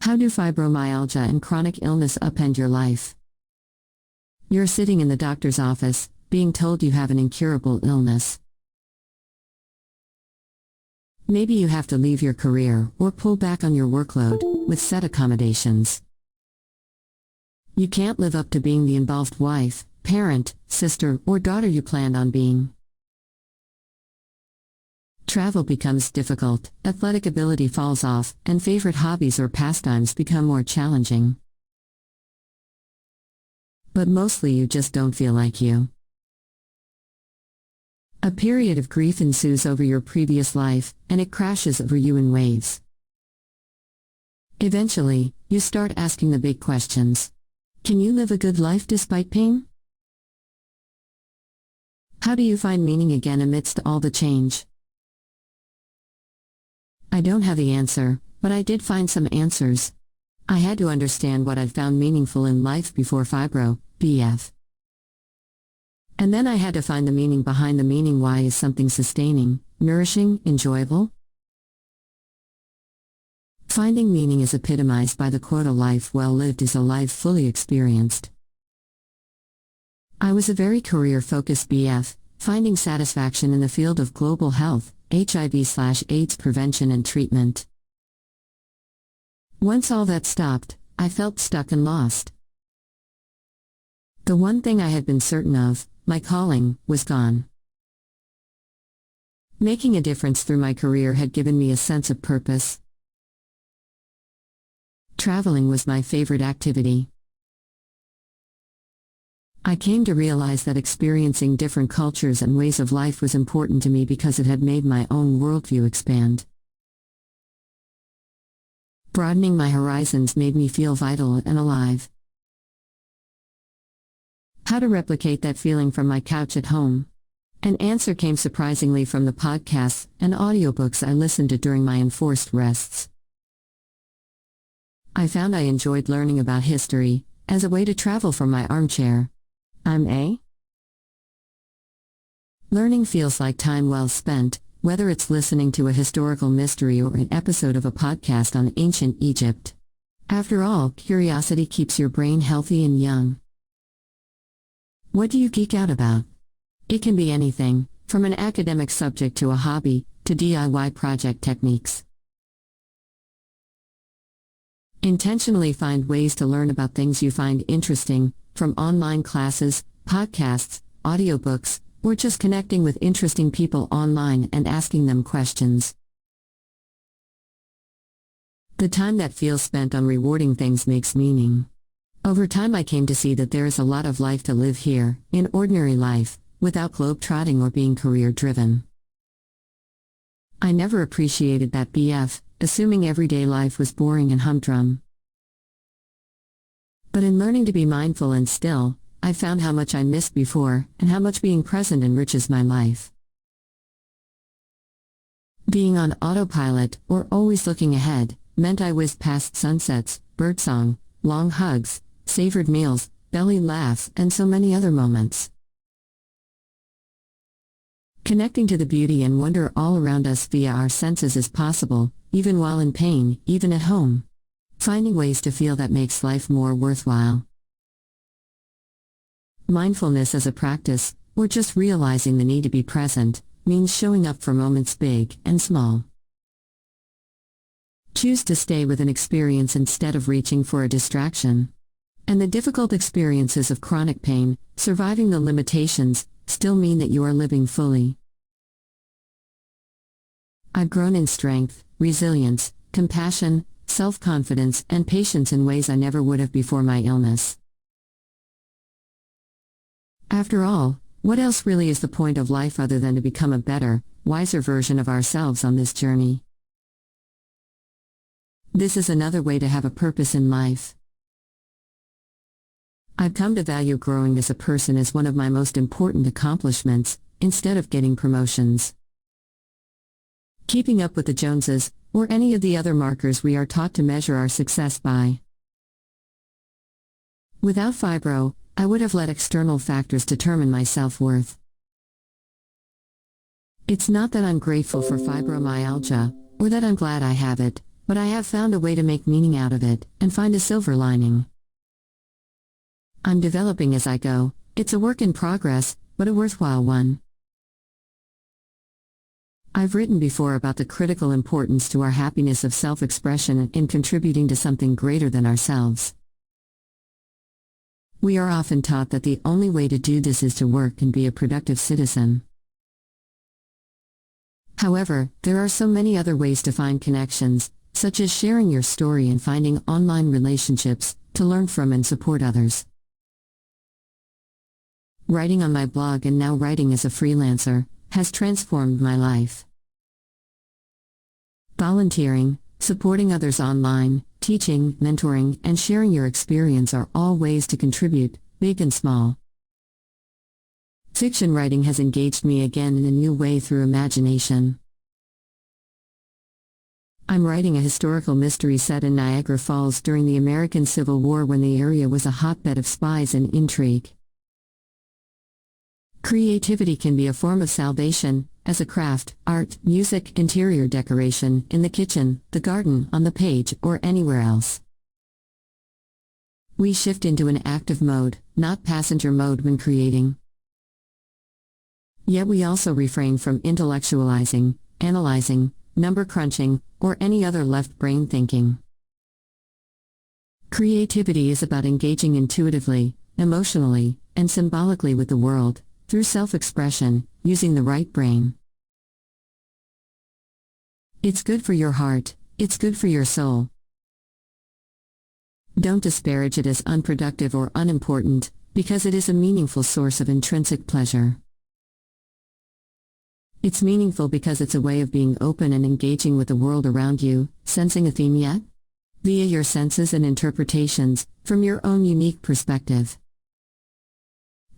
How do fibromyalgia and chronic illness upend your life? You're sitting in the doctor's office, being told you have an incurable illness. Maybe you have to leave your career or pull back on your workload, with set accommodations. You can't live up to being the involved wife, parent, sister, or daughter you planned on being. Travel becomes difficult, athletic ability falls off, and favorite hobbies or pastimes become more challenging. But mostly you just don't feel like you. A period of grief ensues over your previous life, and it crashes over you in waves. Eventually, you start asking the big questions. Can you live a good life despite pain? How do you find meaning again amidst all the change? I don't have the answer, but I did find some answers. I had to understand what I'd found meaningful in life before fibro, BF. And then I had to find the meaning behind the meaning. Why is something sustaining, nourishing, enjoyable? Finding meaning is epitomized by the quote, "A life well lived is a life fully experienced." I was a very career-focused BF, finding satisfaction in the field of global health, HIV/AIDS prevention and treatment. Once all that stopped, I felt stuck and lost. The one thing I had been certain of, my calling, was gone. Making a difference through my career had given me a sense of purpose. Traveling was my favorite activity. I came to realize that experiencing different cultures and ways of life was important to me because it had made my own worldview expand. Broadening my horizons made me feel vital and alive. How to replicate that feeling from my couch at home? An answer came surprisingly from the podcasts and audiobooks I listened to during my enforced rests. I found I enjoyed learning about history, as a way to travel from my armchair. Learning feels like time well spent, whether it's listening to a historical mystery or an episode of a podcast on ancient Egypt. After all, curiosity keeps your brain healthy and young. What do you geek out about? It can be anything, from an academic subject to a hobby, to DIY project techniques. Intentionally find ways to learn about things you find interesting, from online classes, podcasts, audiobooks, or just connecting with interesting people online and asking them questions. The time that feels spent on rewarding things makes meaning. Over time I came to see that there is a lot of life to live here, in ordinary life, without globe-trotting or being career-driven. I never appreciated that BF, assuming everyday life was boring and humdrum. But in learning to be mindful and still, I found how much I missed before, and how much being present enriches my life. Being on autopilot, or always looking ahead, meant I whizzed past sunsets, birdsong, long hugs, savored meals, belly laughs, and so many other moments. Connecting to the beauty and wonder all around us via our senses is possible, even while in pain, even at home. Finding ways to feel that makes life more worthwhile. Mindfulness as a practice, or just realizing the need to be present, means showing up for moments big and small. Choose to stay with an experience instead of reaching for a distraction. And the difficult experiences of chronic pain, surviving the limitations, still mean that you are living fully. I've grown in strength, resilience, compassion, self-confidence, and patience in ways I never would have before my illness. After all, what else really is the point of life other than to become a better, wiser version of ourselves on this journey? This is another way to have a purpose in life. I've come to value growing as a person as one of my most important accomplishments, instead of getting promotions. Keeping up with the Joneses, or any of the other markers we are taught to measure our success by. Without fibro, I would have let external factors determine my self-worth. It's not that I'm grateful for fibromyalgia, or that I'm glad I have it, but I have found a way to make meaning out of it, and find a silver lining. I'm developing as I go. It's a work in progress, but a worthwhile one. I've written before about the critical importance to our happiness of self-expression in contributing to something greater than ourselves. We are often taught that the only way to do this is to work and be a productive citizen. However, there are so many other ways to find connections, such as sharing your story and finding online relationships to learn from and support others. Writing on my blog and now writing as a freelancer has transformed my life. Volunteering, supporting others online, teaching, mentoring, and sharing your experience are all ways to contribute, big and small. Fiction writing has engaged me again in a new way through imagination. I'm writing a historical mystery set in Niagara Falls during the American Civil War when the area was a hotbed of spies and intrigue. Creativity can be a form of salvation, as a craft, art, music, interior decoration, in the kitchen, the garden, on the page, or anywhere else. We shift into an active mode, not passenger mode when creating. Yet we also refrain from intellectualizing, analyzing, number crunching, or any other left brain thinking. Creativity is about engaging intuitively, emotionally, and symbolically with the world, through self-expression, using the right brain. It's good for your heart, it's good for your soul. Don't disparage it as unproductive or unimportant, because it is a meaningful source of intrinsic pleasure. It's meaningful because it's a way of being open and engaging with the world around you. Sensing a theme yet? Via your senses and interpretations, from your own unique perspective.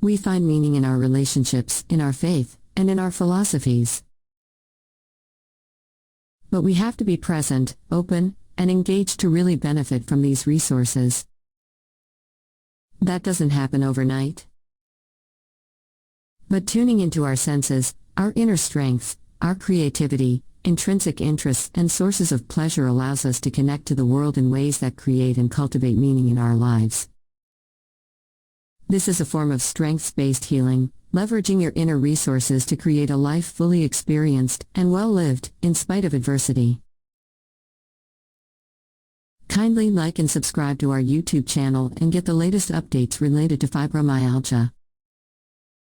We find meaning in our relationships, in our faith, and in our philosophies. But we have to be present, open, and engaged to really benefit from these resources. That doesn't happen overnight. But tuning into our senses, our inner strengths, our creativity, intrinsic interests, and sources of pleasure allows us to connect to the world in ways that create and cultivate meaning in our lives. This is a form of strengths-based healing, leveraging your inner resources to create a life fully experienced and well-lived, in spite of adversity. Kindly like and subscribe to our YouTube channel and get the latest updates related to fibromyalgia.